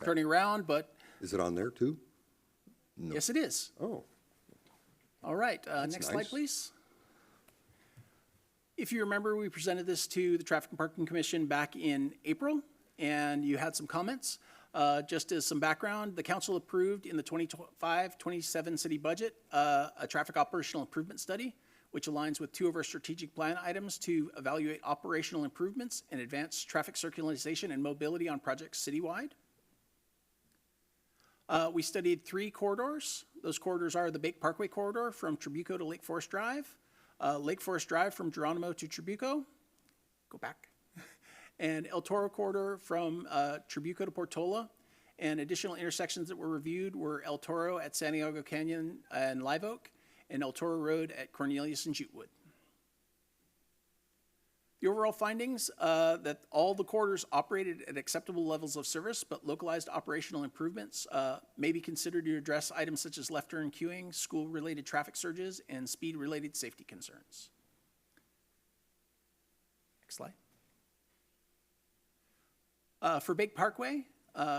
turning around, but Is it on there too? No. yes, it is. Oh, All right, next slide, nice. please. If you remember, we presented this to the Traffic and Parking Commission back in April, and you had some comments. Just as some background, the council approved in the 25-27 city budget a traffic operational improvement study, which aligns with two of our strategic plan items to evaluate operational improvements and advance traffic circulation and mobility on projects citywide. We studied 3 corridors. Those corridors are the Bake Parkway corridor from Trabuco to Lake Forest Drive, Lake Forest Drive from Geronimo to Trabuco, go back, and El Toro corridor from Trabuco to Portola. And additional intersections that were reviewed were El Toro at Santiago Canyon and Live Oak, and El Toro Road at Cornelius and Jutewood. The overall findings, that all the corridors operated at acceptable levels of service, but localized operational improvements may be considered to address items such as left turn queuing, school-related traffic surges, and speed-related safety concerns. Next slide. For Bake Parkway,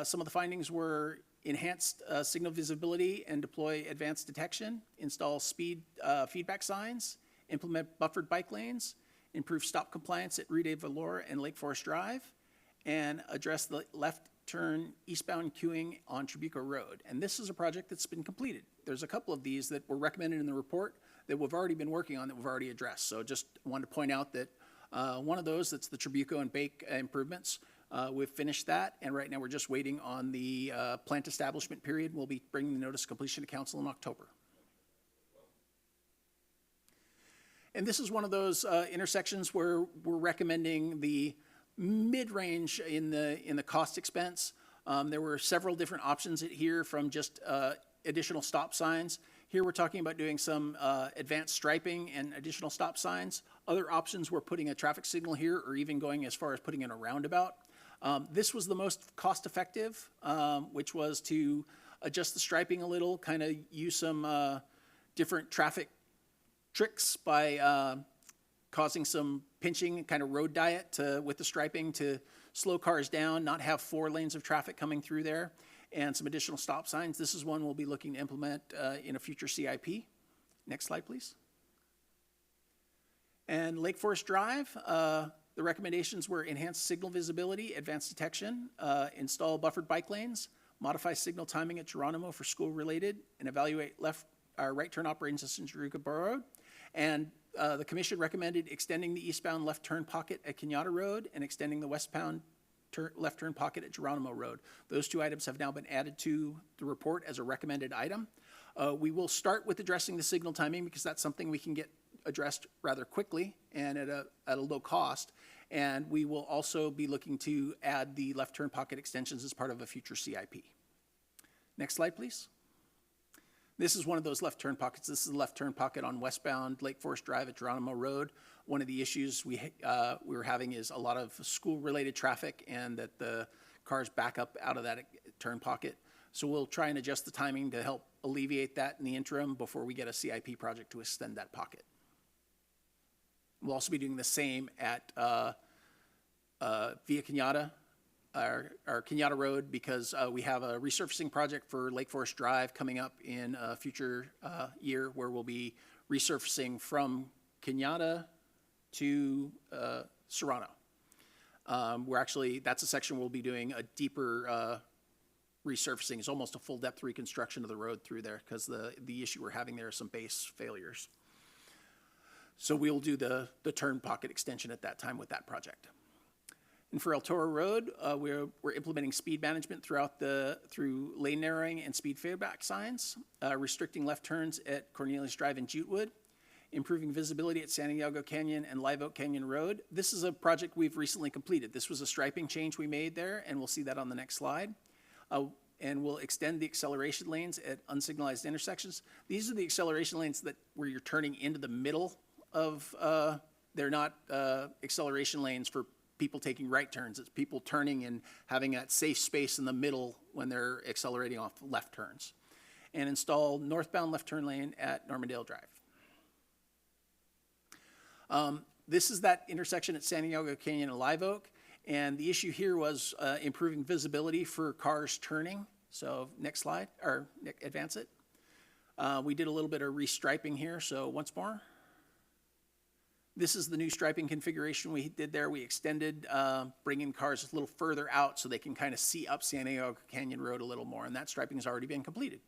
some of the findings were enhanced signal visibility and deploy advanced detection, install speed feedback signs, implement buffered bike lanes, improve stop compliance at Rue de Valor and Lake Forest Drive, and address the left turn eastbound queuing on Trabuco Road. And this is a project that's been completed. There's a couple of these that were recommended in the report that we've already been working on that we've already addressed. So just wanted to point out that one of those, that's the Trabuco and Bake improvements, we've finished that, and right now we're just waiting on the plant establishment period. We'll be bringing the notice of completion to council in October. And this is one of those intersections where we're recommending the mid-range in the cost expense. There were several different options here, from just additional stop signs. Here we're talking about doing some advanced striping and additional stop signs. Other options were putting a traffic signal here, or even going as far as putting in a roundabout. This was the most cost-effective, which was to adjust the striping a little, kind of use some different traffic tricks by causing some pinching, kind of road diet with the striping to slow cars down, not have 4 lanes of traffic coming through there, and some additional stop signs. This is one we'll be looking to implement in a future CIP. Next slide, please. And Lake Forest Drive, the recommendations were enhanced signal visibility, advanced detection, install buffered bike lanes, modify signal timing at Geronimo for school-related, and evaluate right turn operations in Trabuco Road. And the commission recommended extending the eastbound left turn pocket at Kenyatta Road and extending the westbound left turn pocket at Geronimo Road. Those 2 items have now been added to the report as a recommended item. We will start with addressing the signal timing, because that's something we can get addressed rather quickly and at a low cost. And we will also be looking to add the left turn pocket extensions as part of a future CIP. Next slide, please. This is one of those left turn pockets. This is the left turn pocket on westbound Lake Forest Drive at Geronimo Road. One of the issues we were having is a lot of school-related traffic, and that the cars back up out of that turn pocket. So we'll try and adjust the timing to help alleviate that in the interim before we get a CIP project to extend that pocket. We'll also be doing the same at via Kenyatta, our Kenyatta Road, because we have a resurfacing project for Lake Forest Drive coming up in a future year, where we'll be resurfacing from Kenyatta to Serrano. That's a section we'll be doing a deeper resurfacing. It's almost a full depth reconstruction of the road through there, because the issue we're having there is some base failures. So we'll do the turn pocket extension at that time with that project. And for El Toro Road, we're implementing speed management through lane narrowing and speed feedback signs, restricting left turns at Cornelius Drive and Jutewood, improving visibility at Santiago Canyon and Live Oak Canyon Road. This is a project we've recently completed. This was a striping change we made there, and we'll see that on the next slide. And we'll extend the acceleration lanes at unsignalized intersections. These are the acceleration lanes where you're turning into the middle of, they're not acceleration lanes for people taking right turns. It's people turning and having that safe space in the middle when they're accelerating off left turns. And install northbound left turn lane at Normandale Drive. This is that intersection at Santiago Canyon and Live Oak. And the issue here was improving visibility for cars turning. So next slide, or advance it. We did a little bit of restriping here, so once more. This is the new striping configuration we did there. We extended, bringing cars a little further out so they can kind of see up San Diego Canyon Road a little more, and that striping has already been completed.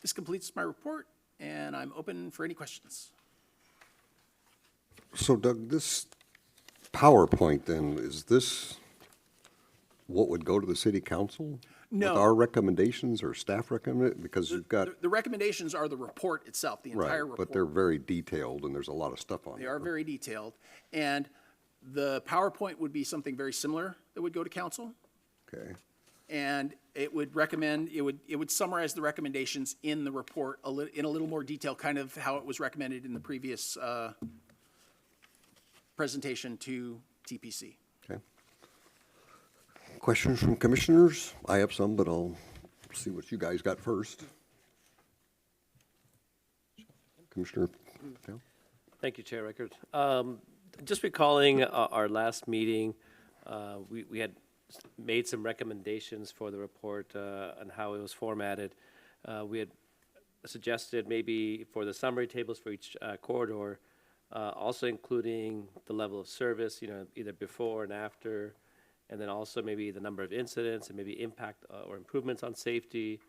This completes my report, and I'm open for any questions. So Doug, this PowerPoint then, is this what would go to the city council? No. With our recommendations or staff recommend, because you've got, The recommendations are the report itself, the right, entire report. but they're very detailed and there's a lot of stuff on They there. are very detailed. And the PowerPoint would be something very similar that would go to council. Okay, And it would recommend, it would summarize the recommendations in the report in a little more detail, kind of how it was recommended in the previous presentation to TPC. okay. Questions from commissioners? I have some, but I'll see what you guys got first. Commissioner Patel? Thank you, Chair Rickard. Just recalling our last meeting, we had made some recommendations for the report on how it was formatted. We had suggested maybe for the summary tables for each corridor, also including the level of service, either before and after, and then also maybe the number of incidents and maybe impact or improvements on safety.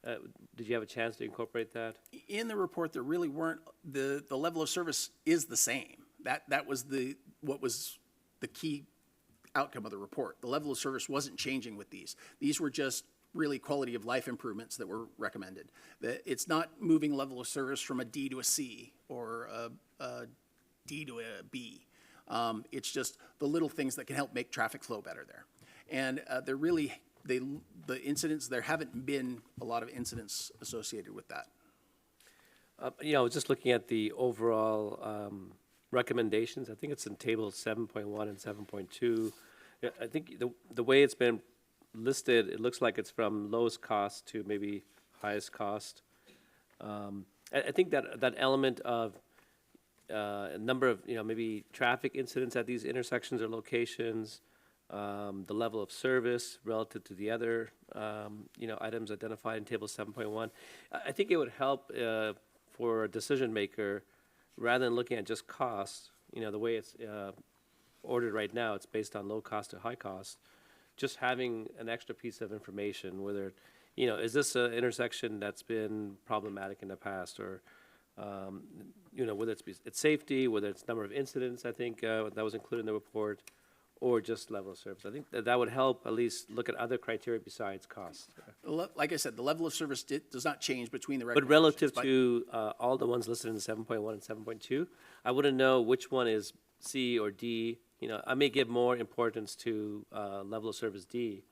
Did you have a chance to incorporate that? In the report, there really weren't, the level of service is the same. That was what was the key outcome of the report. The level of service wasn't changing with these. These were just really quality of life improvements that were recommended. It's not moving level of service from a D to a C or a D to a B. It's just the little things that can help make traffic flow better there. And the incidents, there haven't been a lot of incidents associated with that. Just looking at the overall recommendations, I think it's in tables 7.1 and 7.2. I think the way it's been listed, it looks like it's from lowest cost to maybe highest cost. I think that element of a number of, maybe traffic incidents at these intersections or locations, the level of service relative to the other, items identified in table 7.1. I think it would help for a decision maker, rather than looking at just cost, the way it's ordered right now, it's based on low cost to high cost, just having an extra piece of information, whether, is this an intersection that's been problematic in the past, or whether it's safety, whether it's number of incidents, I think that was included in the report, or just level of service. I think that would help at least look at other criteria besides cost. Like I said, the level of service does not change between the But recommendations. relative to all the ones listed in 7.1 and 7.2, I wouldn't know which one is C or D. I may give more importance to level of service D,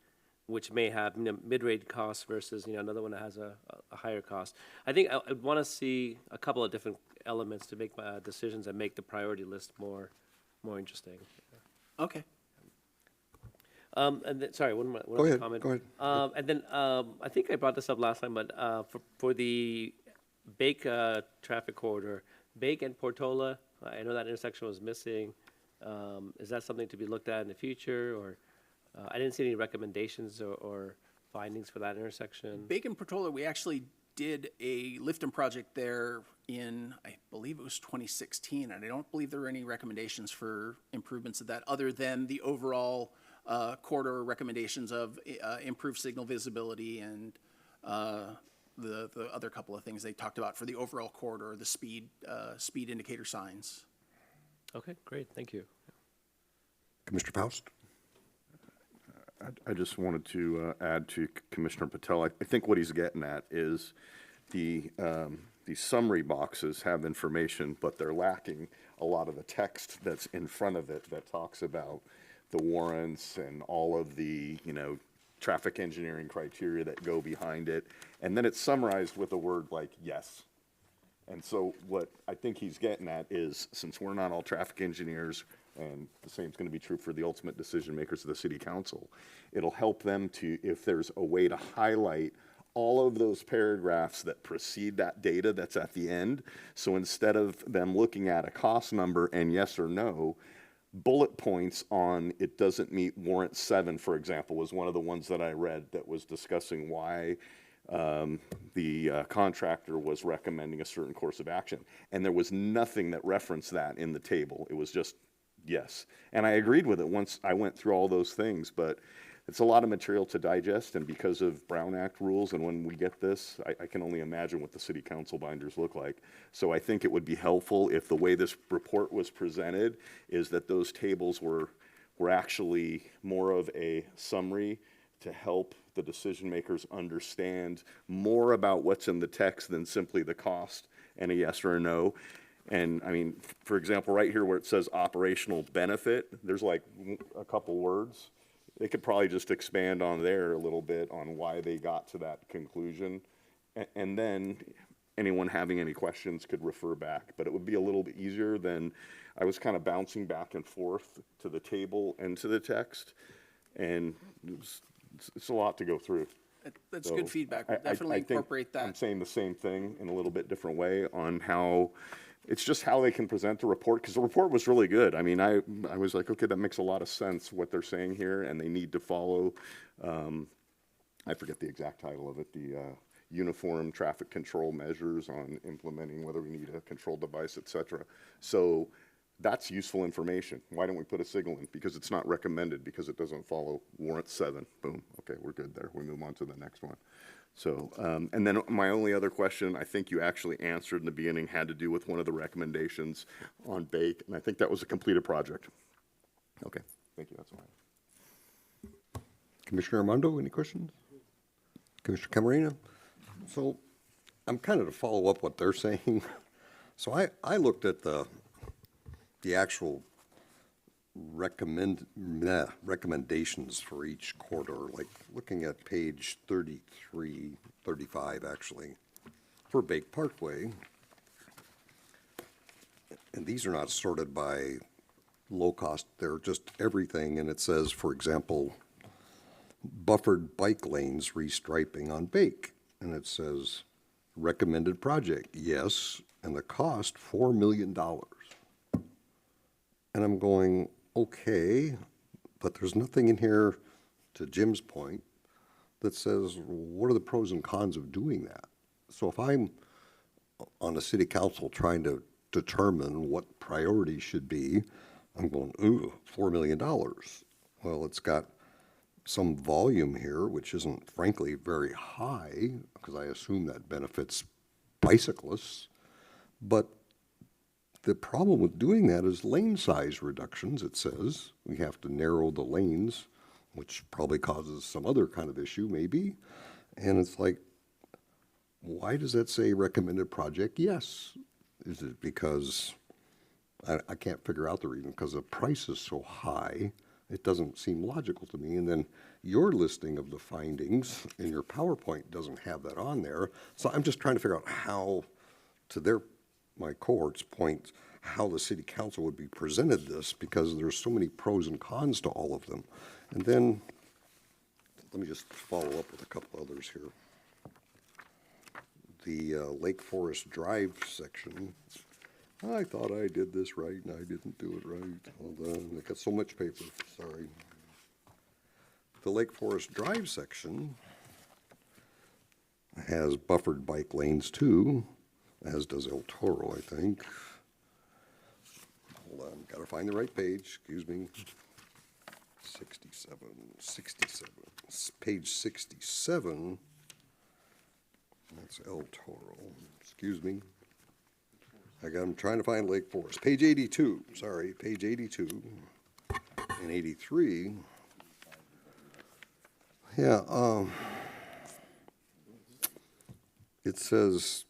which may have mid-rate costs versus another one that has a higher cost. I think I'd want to see a couple of different elements to make decisions and make the priority list more interesting. Okay. And then, sorry, one more Go ahead, comment. go ahead. And then I think I brought this up last time, but for the Bake traffic corridor, Bake and Portola, I know that intersection was missing. Is that something to be looked at in the future, or I didn't see any recommendations or findings for that intersection? Bacon Portola, we actually did a Lifton project there in, I believe it was 2016, and I don't believe there were any recommendations for improvements of that, other than the overall corridor recommendations of improved signal visibility and the other couple of things they talked about for the overall corridor, the speed indicator signs. Okay, great, thank you. Commissioner Faust? I just wanted to add to Commissioner Patel. I think what he's getting at is the summary boxes have information, but they're lacking a lot of the text that's in front of it that talks about the warrants and all of the, traffic engineering criteria that go behind it. And then it's summarized with a word like yes. And so what I think he's getting at is, since we're not all traffic engineers, and the same is going to be true for the ultimate decision makers of the city council, it'll help them to, if there's a way to highlight all of those paragraphs that precede that data that's at the end. So instead of them looking at a cost number and yes or no, bullet points on it doesn't meet warrant 7, for example, was one of the ones that I read that was discussing why the contractor was recommending a certain course of action. And there was nothing that referenced that in the table. It was just yes. And I agreed with it once I went through all those things, but it's a lot of material to digest, and because of Brown Act rules, and when we get this, I can only imagine what the city council binders look like. So I think it would be helpful if the way this report was presented is that those tables were actually more of a summary to help the decision makers understand more about what's in the text than simply the cost and a yes or a no. And I mean, for example, right here where it says operational benefit, there's like a couple words. They could probably just expand on there a little bit on why they got to that conclusion. And then anyone having any questions could refer back. But it would be a little bit easier than, I was kind of bouncing back and forth to the table and to the text. And it's a lot to go through. That's So good feedback. We'll I definitely think incorporate I'm that. saying the same thing in a little bit different way on how, it's just how they can present the report, because the report was really good. I mean, I was like, okay, that makes a lot of sense what they're saying here, and they need to follow, I forget the exact title of it, the uniform traffic control measures on implementing whether we need a control device, et cetera. So that's useful information. Why don't we put a signal in? Because it's not recommended, because it doesn't follow warrant 7. Boom, okay, we're good there. We move on to the next one. So, and then my only other question, I think you actually answered in the beginning, had to do with one of the recommendations on Bake, and I think that was a completed project. Okay, thank you, that's all right. Commissioner Armando, any questions? Commissioner Camarena? So I'm kind of to follow up what they're saying. So I looked at the actual recommendations for each corridor, like looking at page 33, 35 actually, for Bake Parkway. And these are not sorted by low cost, they're just everything. And it says, for example, buffered bike lanes restriping on Bake. And it says recommended project, yes, and the cost $4 million. And I'm going, okay, but there's nothing in here, to Jim's point, that says, what are the pros and cons of doing that? So if I'm on a city council trying to determine what priorities should be, I'm going, ooh, $4 million. Well, it's got some volume here, which isn't frankly very high, because I assume that benefits bicyclists. But the problem with doing that is lane size reductions, it says. We have to narrow the lanes, which probably causes some other kind of issue, maybe. And it's like, why does that say recommended project? Yes. Is it because, I can't figure out the reason, because the price is so high, it doesn't seem logical to me. And then your listing of the findings in your PowerPoint doesn't have that on there. So I'm just trying to figure out how, to my cohort's point, how the city council would be presented this, because there's so many pros and cons to all of them. And then, let me just follow up with a couple others here. The Lake Forest Drive section, I thought I did this right, and I didn't do it right. Hold on, I got so much paper, sorry. The Lake Forest Drive section has buffered bike lanes too, as does El Toro, I think. Hold on, gotta find the right page, excuse me. 67, page 67. That's El Toro, excuse me. I'm trying to find Lake Forest. Page 82, sorry, page 82 and 83. Yeah, it says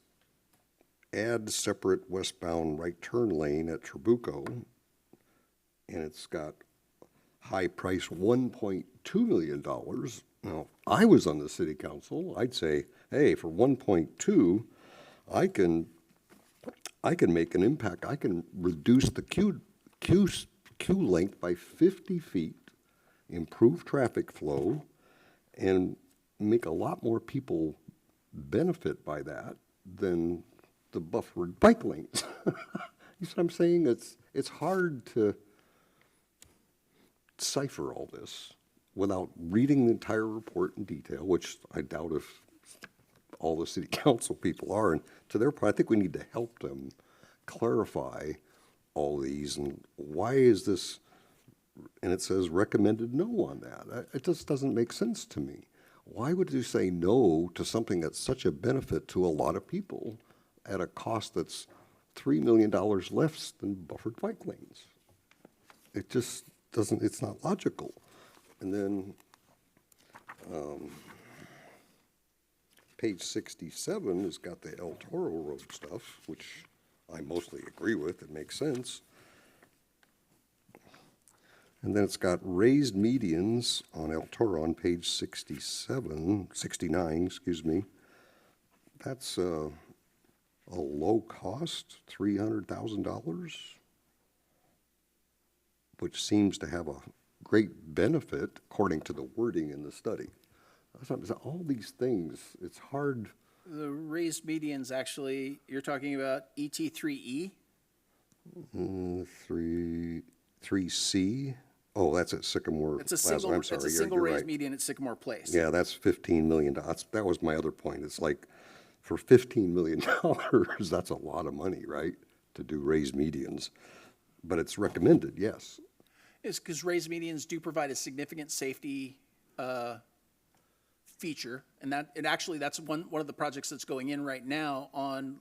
add separate westbound right turn lane at Trabuco, and it's got high price $1.2 million. Now, I was on the city council, I'd say, hey, for 1.2, I can make an impact. I can reduce the queue length by 50 feet, improve traffic flow, and make a lot more people benefit by that than the buffered bike lanes. You see what I'm saying? It's hard to decipher all this without reading the entire report in detail, which I doubt if all the city council people are. And to their point, I think we need to help them clarify all these and why is this, and it says recommended no on that. It just doesn't make sense to me. Why would you say no to something that's such a benefit to a lot of people at a cost that's $3 million less than buffered bike lanes? It just doesn't, it's not logical. And then page 67 has got the El Toro Road stuff, which I mostly agree with. It makes sense. And then it's got raised medians on El Toro on page 69, excuse me. That's a low cost, $300,000, which seems to have a great benefit according to the wording in the study. All these things, it's hard. The raised medians, actually, you're talking about ET3E? 3C. Oh, that's at Sycamore It's a Plaza. single, I'm it's sorry, a you're single raised right. median at Sycamore Place. Yeah, that's $15 million. That was my other point. It's like, for $15 million, that's a lot of money, right? To do raised medians. But it's recommended, yes. It's because raised medians do provide a significant safety feature, and that's one of the projects that's going in right now on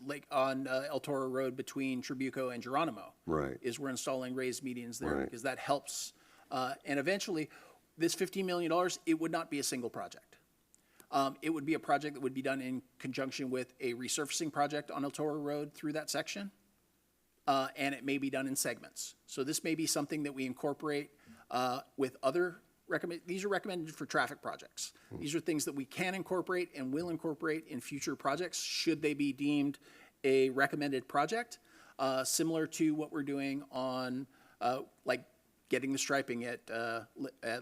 El Toro Road between Tribuco and Geronimo. Right. Is we're installing raised medians there Right. because that helps, and eventually, this $15 million, it would not be a single project. It would be a project that would be done in conjunction with a resurfacing project on El Toro Road through that section. And it may be done in segments. So this may be something that we incorporate with other these are recommended for traffic projects. These are things that we can incorporate and will incorporate in future projects should they be deemed a recommended project, similar to what we're doing on like getting the striping at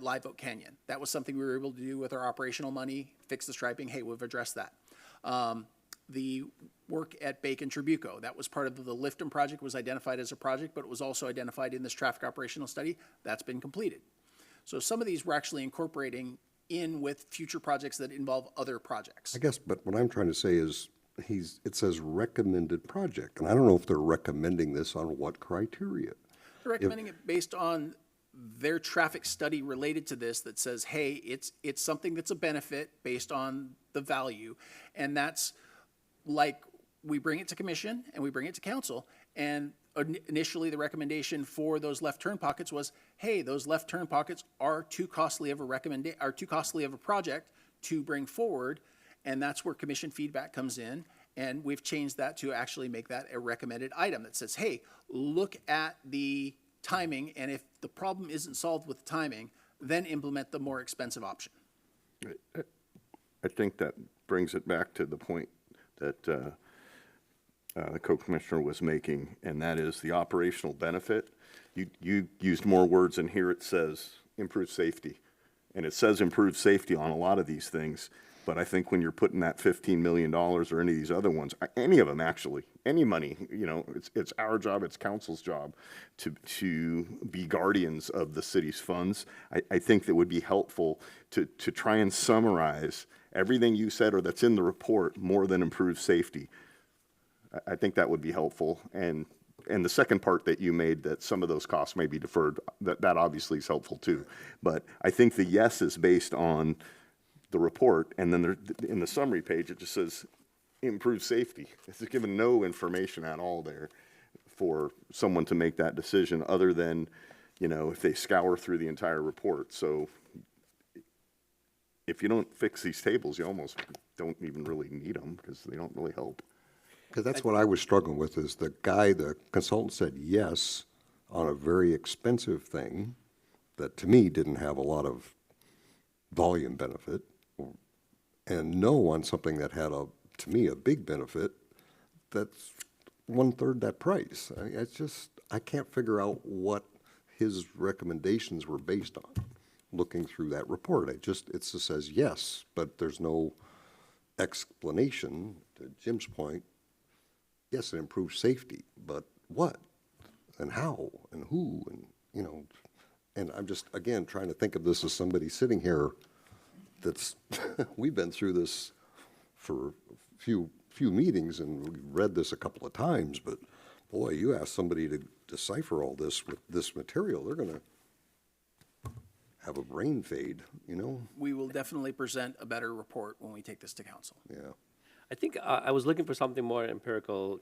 Live Oak Canyon. That was something we were able to do with our operational money, fix the striping. Hey, we've addressed that. The work at Bacon Tribuco, that was part of the Lifton project, was identified as a project, but it was also identified in this traffic operational study. That's been completed. So some of these we're actually incorporating in with future projects that involve other projects. I guess, but what I'm trying to say is, it says recommended project, and I don't know if they're recommending this on what criteria. They're recommending it based on their traffic study related to this that says, hey, it's something that's a benefit based on the value. And that's like, we bring it to commission and we bring it to council, and initially the recommendation for those left turn pockets was, hey, those left turn pockets are too costly of a project to bring forward, and that's where commission feedback comes in. And we've changed that to actually make that a recommended item that says, hey, look at the timing, and if the problem isn't solved with timing, then implement the more expensive option. I think that brings it back to the point that the co-commissioner was making, and that is the operational benefit. You used more words in here. It says improve safety, and it says improve safety on a lot of these things. But I think when you're putting that $15 million or any of these other ones, any of them actually, any money, it's our job, it's council's job to be guardians of the city's funds. I think that would be helpful to try and summarize everything you said or that's in the report more than improve safety. I think that would be helpful. And the second part that you made, that some of those costs may be deferred, that obviously is helpful too. But I think the yes is based on the report, and then in the summary page, it just says improve safety. It's given no information at all there for someone to make that decision other than, if they scour through the entire report. So if you don't fix these tables, you almost don't even really need them because they don't really help. Because that's what I was struggling with, is the consultant said yes on a very expensive thing that to me didn't have a lot of volume benefit, and no on something that had to me, a big benefit that's 1/3 that price. I can't figure out what his recommendations were based on, looking through that report. It just says yes, but there's no explanation, to Jim's point. Yes, it improves safety, but what? And how? And who? And, And I'm just, again, trying to think of this as somebody sitting here that's, we've been through this for a few meetings and we read this a couple of times, but boy, you ask somebody to decipher all this with this material, they're gonna have a brain fade, you know? We will definitely present a better report when we take this to council. Yeah. I think I was looking for something more empirical,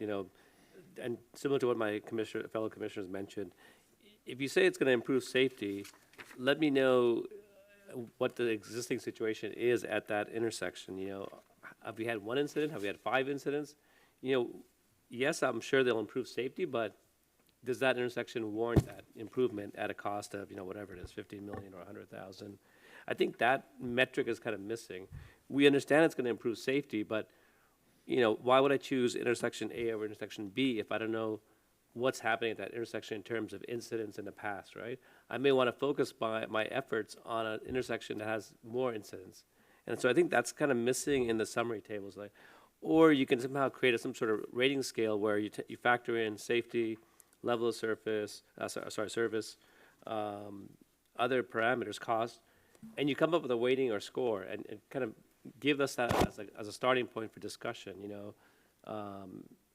and similar to what my fellow commissioners mentioned. If you say it's going to improve safety, let me know what the existing situation is at that intersection. Have we had one incident? Have we had 5 incidents? Yes, I'm sure they'll improve safety, but does that intersection warrant that improvement at a cost of, whatever it is, 15 million or 100,000? I think that metric is kind of missing. We understand it's going to improve safety, but why would I choose intersection A over intersection B if I don't know what's happening at that intersection in terms of incidents in the past, right? I may want to focus my efforts on an intersection that has more incidents. And so I think that's kind of missing in the summary tables. Or you can somehow create some sort of rating scale where you factor in safety, level of service, other parameters, cost, and you come up with a weighting or score and kind of give us that as a starting point for discussion,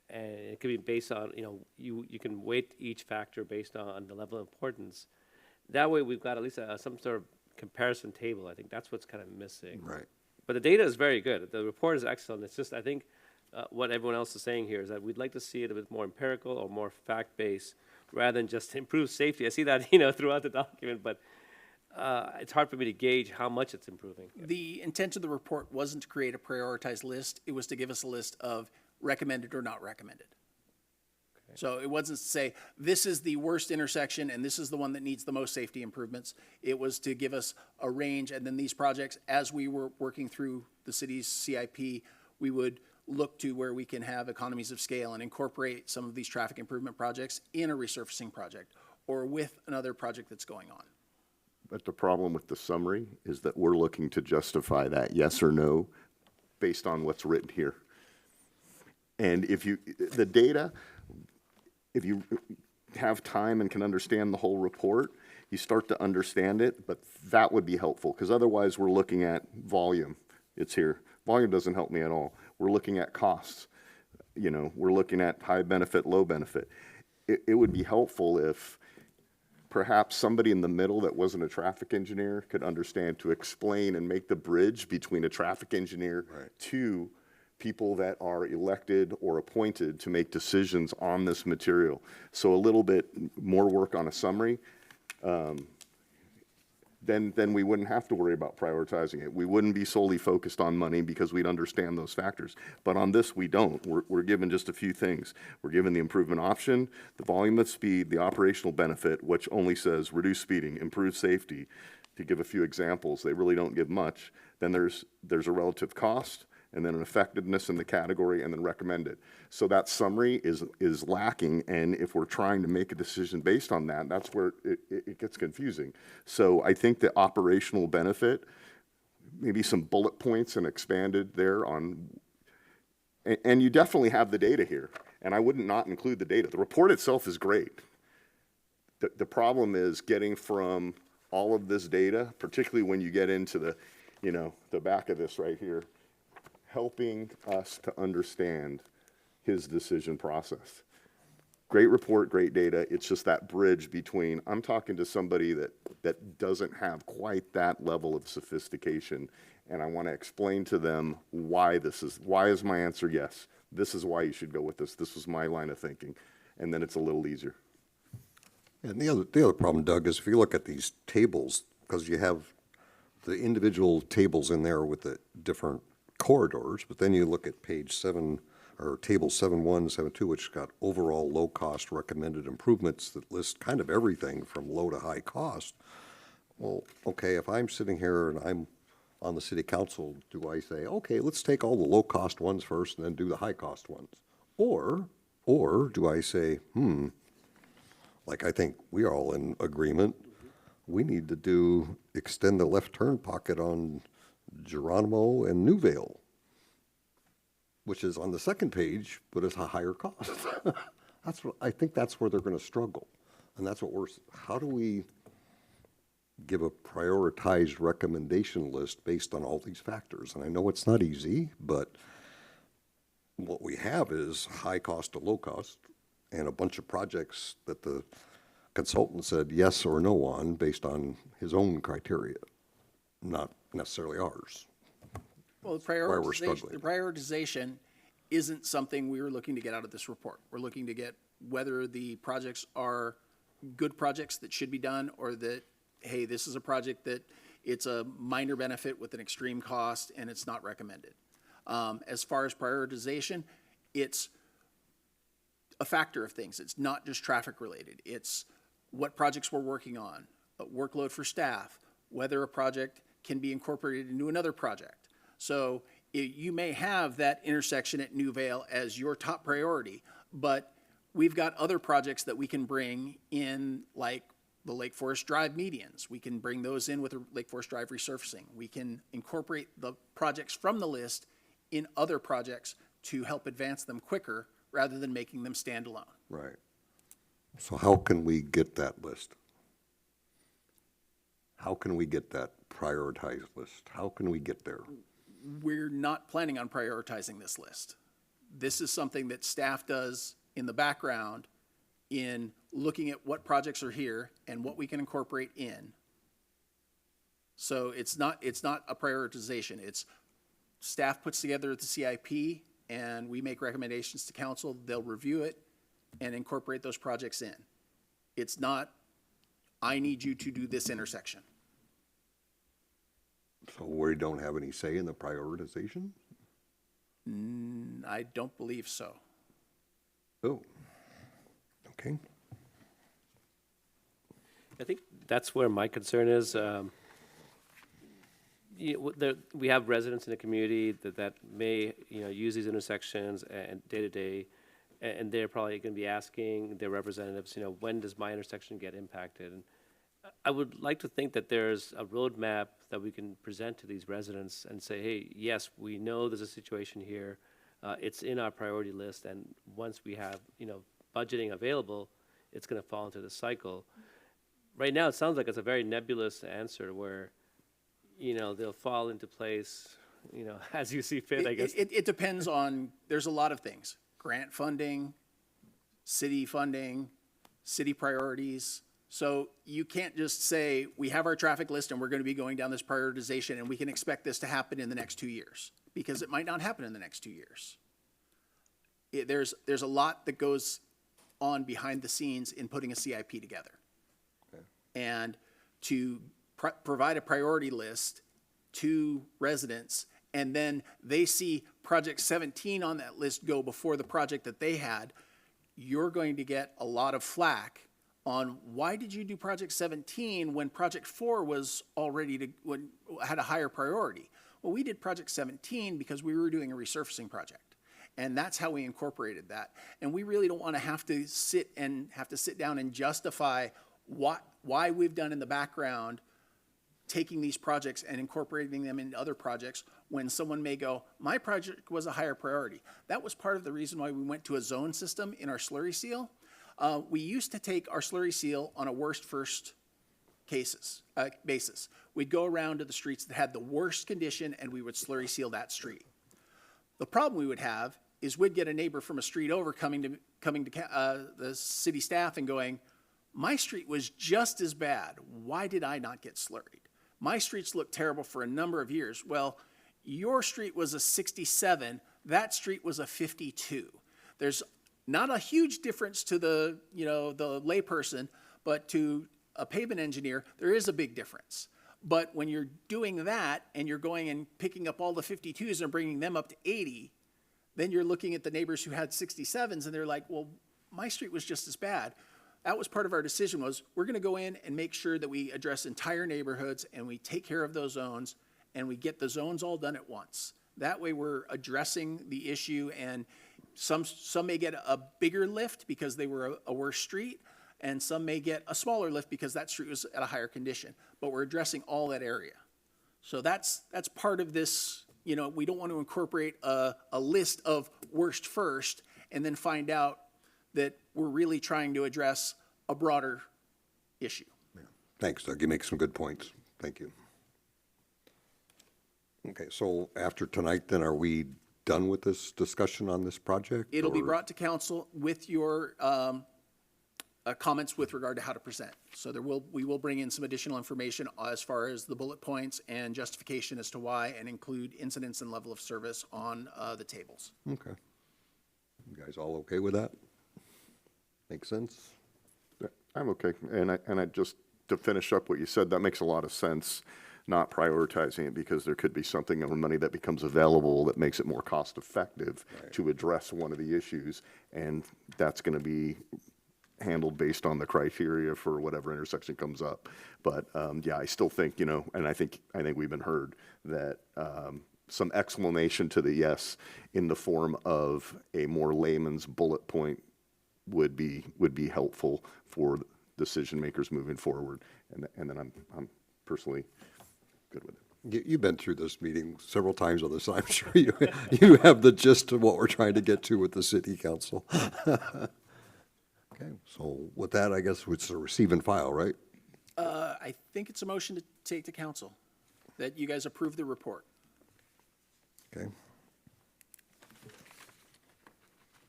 and it could be based on, you can weight each factor based on the level of importance. That way we've got at least some sort of comparison table. I think that's what's kind of missing. Right. But the data is very good. The report is excellent. It's just, I think, what everyone else is saying here is that we'd like to see it a bit more empirical or more fact-based rather than just improve safety. I see that, throughout the document, but it's hard for me to gauge how much it's improving. The intent of the report wasn't to create a prioritized list. It was to give us a list of recommended or not recommended. So it wasn't to say, this is the worst intersection and this is the one that needs the most safety improvements. It was to give us a range, and then these projects, as we were working through the city's CIP, we would look to where we can have economies of scale and incorporate some of these traffic improvement projects in a resurfacing project or with another project that's going on. But the problem with the summary is that we're looking to justify that yes or no based on what's written here. And if you have time and can understand the whole report, you start to understand it, but that would be helpful, because otherwise we're looking at volume. It's here. Volume doesn't help me at all. We're looking at costs. We're looking at high benefit, low benefit. It would be helpful if perhaps somebody in the middle that wasn't a traffic engineer could understand to explain and make the bridge between a traffic engineer to people that are elected or appointed to make decisions on this material. So a little bit more work on a summary, then we wouldn't have to worry about prioritizing it. We wouldn't be solely focused on money because we'd understand those factors. But on this, we don't. We're given just a few things. We're given the improvement option, the volume of speed, the operational benefit, which only says reduce speeding, improve safety. To give a few examples, they really don't give much. Then there's a relative cost, and then an effectiveness in the category, and then recommended. So that summary is lacking, and if we're trying to make a decision based on that, that's where it gets confusing. So I think the operational benefit, maybe some bullet points and expanded there on, and you definitely have the data here, and I wouldn't not include the data. The report itself is great. The problem is getting from all of this data, particularly when you get into the back of this right here, helping us to understand his decision process. Great report, great data. It's just that bridge between, I'm talking to somebody that doesn't have quite that level of sophistication, and I want to explain to them why is my answer yes. This is why you should go with this. This was my line of thinking. And then it's a little easier. And the other problem, Doug, is if you look at these tables, because you have the individual tables in there with the different corridors, but then you look at page 7 or table 7.1, 7.2, which got overall low-cost recommended improvements that list kind of everything from low to high cost. Well, okay, if I'm sitting here and I'm on the city council, do I say, okay, let's take all the low-cost ones first and then do the high-cost ones? Or do I say, like I think we are all in agreement, we need to extend the left turn pocket on Geronimo and Newvale, which is on the second page, but it's a higher cost. I think that's where they're going to struggle. And that's what how do we give a prioritized recommendation list based on all these factors. And I know it's not easy, but what we have is high cost to low cost and a bunch of projects that the consultant said yes or no on based on his own criteria, not necessarily ours. Well, the we're prioritization, struggling. the prioritization isn't something we were looking to get out of this report. We're looking to get whether the projects are good projects that should be done, or that, hey, this is a project that it's a minor benefit with an extreme cost and it's not recommended. As far as prioritization, it's a factor of things. It's not just traffic related. It's what projects we're working on, workload for staff, whether a project can be incorporated into another project. So you may have that intersection at New Vale as your top priority, but we've got other projects that we can bring in, like the Lake Forest Drive medians. We can bring those in with the Lake Forest Drive resurfacing. We can incorporate the projects from the list in other projects to help advance them quicker rather than making them standalone. Right. So how can we get that list? How can we get that prioritized list? How can we get there? We're not planning on prioritizing this list. This is something that staff does in the background in looking at what projects are here and what we can incorporate in. So it's not a prioritization. It's staff puts together the CIP and we make recommendations to council. They'll review it and incorporate those projects in. It's not, I need you to do this intersection. So we don't have any say in the prioritization? I don't believe so. Oh, okay. I think that's where my concern is. We have residents in the community that may, use these intersections and day to day, and they're probably going to be asking their representatives, when does my intersection get impacted? And I would like to think that there's a roadmap that we can present to these residents and say, hey, yes, we know there's a situation here. It's in our priority list, and once we have, budgeting available, it's going to fall into the cycle. Right now, it sounds like it's a very nebulous answer where, they'll fall into place, as you see fit, I guess. It depends on, there's a lot of things. Grant funding, city priorities. So you can't just say, we have our traffic list and we're going to be going down this prioritization and we can expect this to happen in the next 2 years, because it might not happen in the next 2 years. There's a lot that goes on behind the scenes in putting a CIP together. Okay. And to provide a priority list to residents, and then they see project 17 on that list go before the project that they had, you're going to get a lot of flack on why did you do project 17 when project 4 was had a higher priority? Well, we did project 17 because we were doing a resurfacing project. And that's how we incorporated that. And we really don't want to have to sit down and justify why we've done in the background taking these projects and incorporating them into other projects when someone may go, my project was a higher priority. That was part of the reason why we went to a zone system in our slurry seal. We used to take our slurry seal on a worst first basis. We'd go around to the streets that had the worst condition and we would slurry seal that street. The problem we would have is we'd get a neighbor from a street over coming to the city staff and going, my street was just as bad. Why did I not get slurried? My streets looked terrible for a number of years. Well, your street was a 67. That street was a 52. There's not a huge difference to the layperson, but to a pavement engineer, there is a big difference. But when you're doing that and you're going and picking up all the 52s and bringing them up to 80, then you're looking at the neighbors who had 67s and they're like, well, my street was just as bad. That was part of our decision, was we're going to go in and make sure that we address entire neighborhoods and we take care of those zones and we get the zones all done at once. That way we're addressing the issue, and some may get a bigger lift because they were a worse street, and some may get a smaller lift because that street was at a higher condition. But we're addressing all that area. So that's part of this. We don't want to incorporate a list of worst first and then find out that we're really trying to address a broader issue. Yeah. Thanks, Doug. You make some good points. Thank you. Okay, so after tonight, then are we done with this discussion on this project? It'll be or- brought to council with your comments with regard to how to present. So we will bring in some additional information as far as the bullet points and justification as to why, and include incidents and level of service on the tables. Okay. You guys all okay with that? Makes sense? I'm okay. And I just, to finish up what you said, that makes a lot of sense, not prioritizing it, because there could be something of money that becomes available that makes it more cost-effective to address one of the issues, and that's going to be handled based on the criteria for whatever intersection comes up. But, yeah, I still think, and I think we've been heard, that some explanation to the yes in the form of a more layman's bullet point would be helpful for decision makers moving forward. And then I'm personally good with it. You've been through this meeting several times on this. I'm sure you have the gist of what we're trying to get to with the city council. Okay, so with that, I guess it's a receive and file, right? I think it's a motion to take to council, that you guys approve the report. Okay.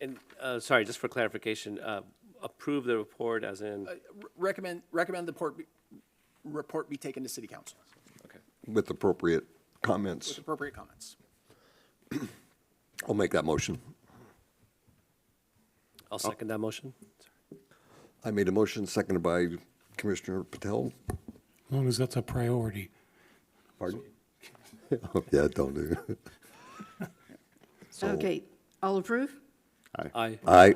And, sorry, just for clarification, approve the report as in, Recommend the report be taken to city council okay. With appropriate with comments. appropriate comments. I'll make that motion. I'll second that motion. I made a motion, seconded by Commissioner Patel. As long as that's a priority. Pardon? Yeah, don't do it. So- Okay, all approve? Aye. Aye.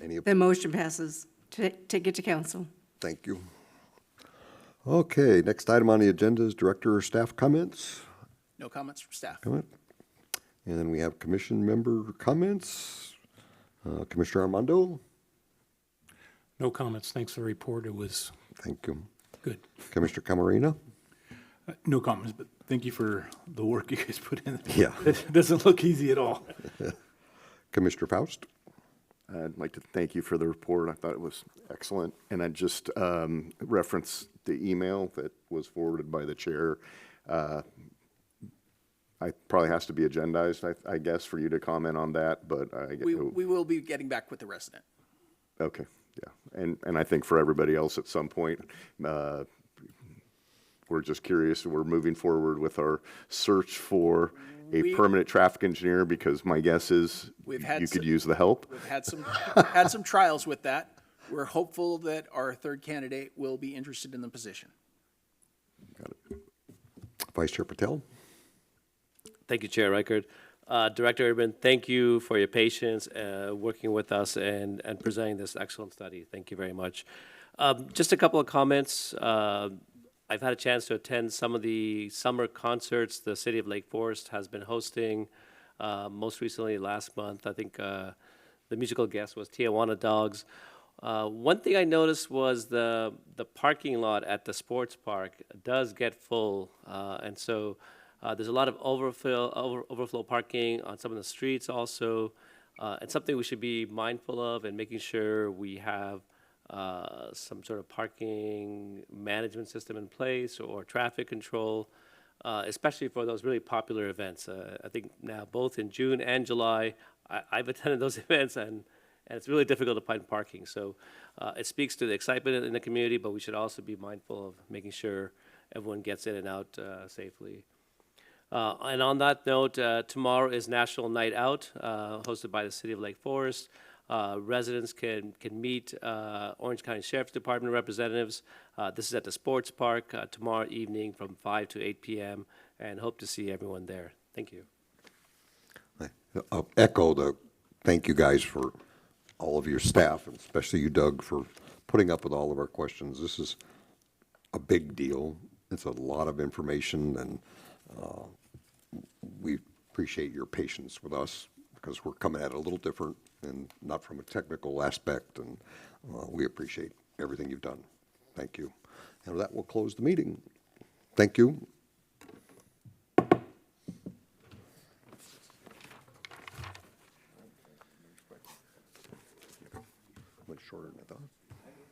Any, The motion passes. Take it to council. thank you. Okay, next item on the agenda is director or staff comments. No comments from staff. Comment. And then we have commission member comments. Commissioner Armando, No comments. Thanks for the report. It was thank you. good. Commissioner Camarena, No comments, but thank you for the work you guys put in. Yeah. It doesn't look easy at all. Commissioner Faust, I'd like to thank you for the report. I thought it was excellent. And I just reference the email that was forwarded by the chair. I probably has to be agendized, I guess, for you to comment on that, but We will be getting back with the resident. okay, yeah. And I think for everybody else at some point, we're just curious, we're moving forward with our search for a We- permanent traffic engineer, because my guess is We've had you could some- use the help. We've had some trials with that. We're hopeful that our third candidate will be interested in the position. Vice Chair Patel. Thank you, Chair Reichert. Director Urban, thank you for your patience, working with us and presenting this excellent study. Thank you very much. Just a couple of comments. I've had a chance to attend some of the summer concerts the City of Lake Forest has been hosting. Most recently, last month, I think the musical guest was Tijuana Dogs. One thing I noticed was the parking lot at the sports park does get full, and so there's a lot of overflow parking on some of the streets also. It's something we should be mindful of and making sure we have some sort of parking management system in place or traffic control, especially for those really popular events. I think now both in June and July, I've attended those events and it's really difficult to find parking. So it speaks to the excitement in the community, but we should also be mindful of making sure everyone gets in and out safely. And on that note, tomorrow is National Night Out, hosted by the City of Lake Forest. Residents can meet Orange County Sheriff's Department representatives. This is at the sports park tomorrow evening from 5 to 8 p.m. and hope to see everyone there. Thank you. I'll echo the thank you guys for all of your staff, and especially you, Doug, for putting up with all of our questions. This is a big deal. It's a lot of information, and we appreciate your patience with us because we're coming at it a little different and not from a technical aspect, and we appreciate everything you've done. Thank you. And with that, we'll close the meeting. Thank you. Much shorter than I thought.